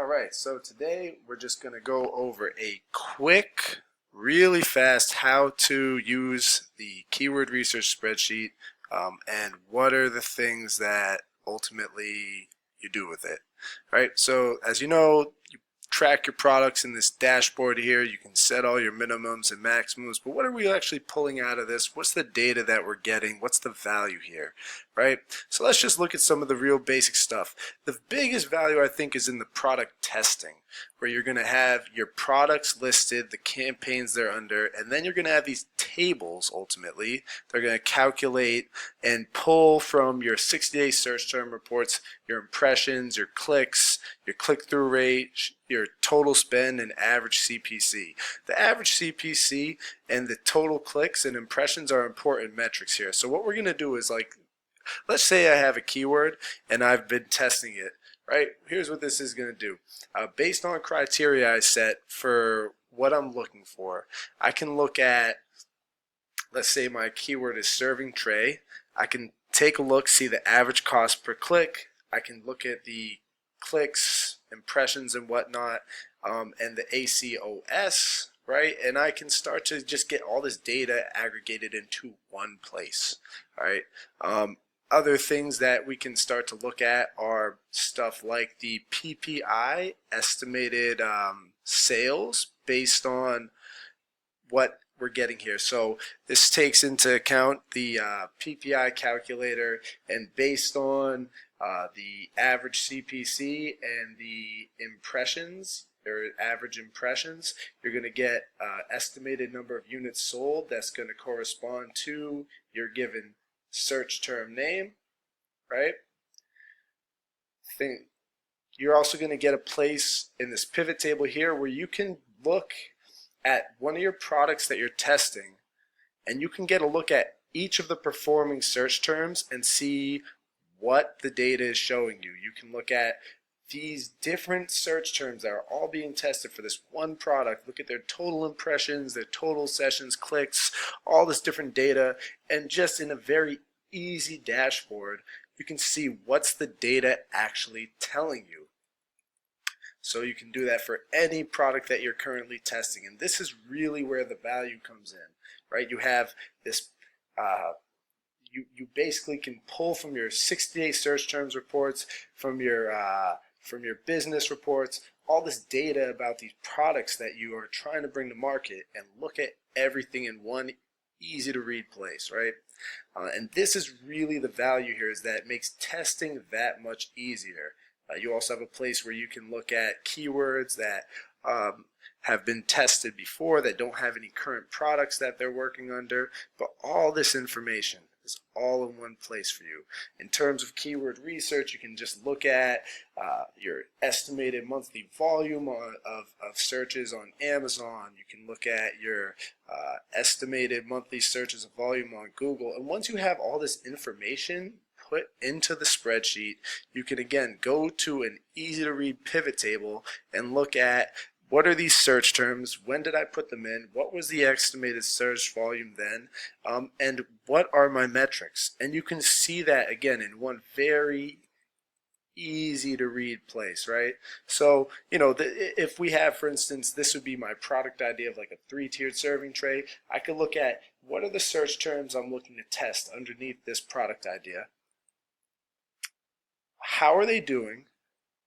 All right, so today we're just going to go over a quick, really fast how to use the keyword research spreadsheet and what are the things that ultimately you do with it. All right, so as you know, you track your products in this dashboard here. You can set all your minimums and maximums, but what are we actually pulling out of this? What's the data that we're getting? What's the value here, right? So let's just look at some of the real basic stuff. The biggest value I think is in the product testing, where you're going to have your products listed, the campaigns they're under, and then you're going to have these tables ultimately. They're going to calculate and pull from your 60-day search term reports, your impressions, your clicks, your click-through rate, your total spend, and average CPC. The average CPC and the total clicks and impressions are important metrics here. So what we're going to do is, like, let's say I have a keyword and I've been testing it, right? Here's what this is going to do. Based on criteria I set for what I'm looking for, I can look at, let's say my keyword is serving tray. I can take a look, see the average cost per click. I can look at the clicks, impressions, and whatnot, and the ACOS, right? And I can start to just get all this data aggregated into one place, all right? Other things that we can start to look at are stuff like the PPI, estimated sales based on what we're getting here. So this takes into account the PPI calculator, and based on the average CPC and the impressions, or average impressions, you're going to get estimated number of units sold that's going to correspond to your given search term name, right? You're also going to get a place in this pivot table here where you can look at one of your products that you're testing, and you can get a look at each of the performing search terms and see what the data is showing you. You can look at these different search terms that are all being tested for this one product, look at their total impressions, their total sessions, clicks, all this different data, and just in a very easy dashboard, you can see what's the data actually telling you. So you can do that for any product that you're currently testing, and this is really where the value comes in, right? You have this you basically can pull from your 60-day search terms reports, from your business reports, all this data about these products that you are trying to bring to market, and look at everything in one easy to read place, right? And this is really the value here, is that it makes testing that much easier. You also have a place where you can look at keywords that have been tested before, that don't have any current products that they're working under, but all this information is all in one place for you. In terms of keyword research, you can just look at your estimated monthly volume of searches on Amazon. You can look at your estimated monthly searches of volume on Google. And once you have all this information put into the spreadsheet, you can again go to an easy to read pivot table and look at, what are these search terms? When did I put them in? What was the estimated search volume then? And what are my metrics? And you can see that again in one very easy to read place, right? So, you know, if we have, for instance, this would be my product idea of like a 3-tiered serving tray. I could look at, what are the search terms I'm looking to test underneath this product idea? How are they doing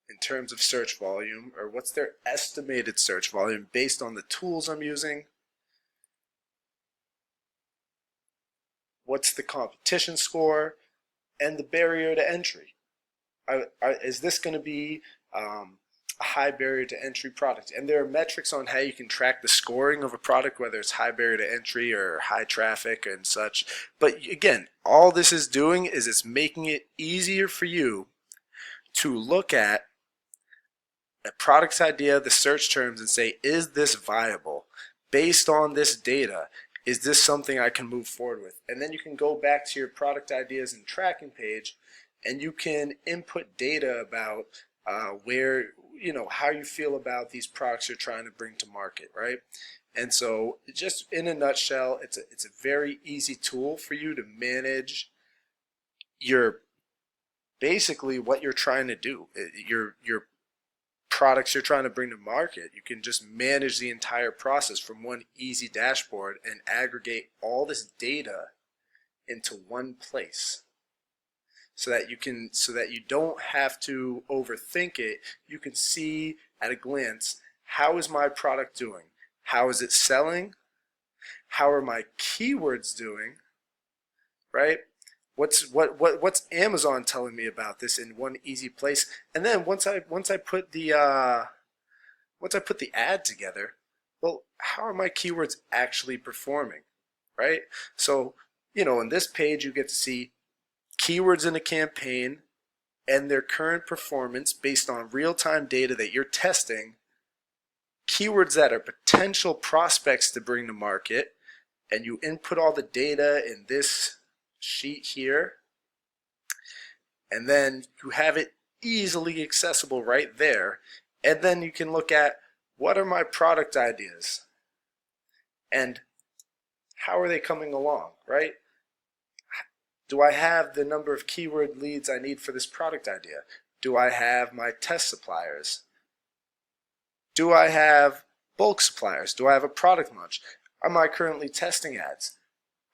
in terms of search volume, or what's their estimated search volume based on the tools I'm using? What's the competition score and the barrier to entry? Is this going to be a high barrier to entry product? And there are metrics on how you can track the scoring of a product, whether it's high barrier to entry or high traffic and such. But again, all this is doing is it's making it easier for you to look at a product's idea, the search terms, and say, is this viable? Based on this data, is this something I can move forward with? And then you can go back to your product ideas and tracking page, and you can input data about where, you know, how you feel about these products you're trying to bring to market, right? And so just in a nutshell, it's a very easy tool for you to manage your, basically what you're trying to do, your products you're trying to bring to market. You can just manage the entire process from one easy dashboard and aggregate all this data into one place, so that you don't have to overthink it. You can see at a glance, how is my product doing? How is it selling? How are my keywords doing? Right? What's Amazon telling me about this in one easy place? And then once I put the ad together, well, how are my keywords actually performing? Right? So, in this page you get to see keywords in a campaign and their current performance based on real-time data that you're testing, keywords that are potential prospects to bring to market, and you input all the data in this sheet here, and then you have it easily accessible right there. And then you can look at, what are my product ideas and how are they coming along, right? Do I have the number of keyword leads I need for this product idea? Do I have my test suppliers? Do I have bulk suppliers? Do I have a product launch? Am I currently testing ads?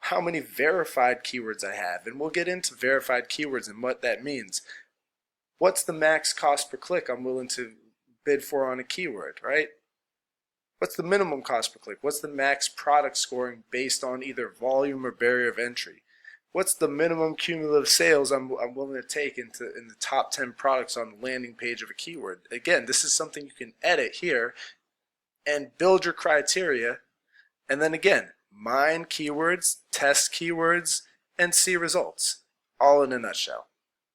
How many verified keywords I have? And we'll get into verified keywords and what that means. What's the max cost per click I'm willing to bid for on a keyword, right? What's the minimum cost per click? What's the max product scoring based on either volume or barrier of entry? What's the minimum cumulative sales I'm willing to take in the top 10 products on the landing page of a keyword? Again, this is something you can edit here and build your criteria, and then again, mine keywords, test keywords, and see results, all in a nutshell.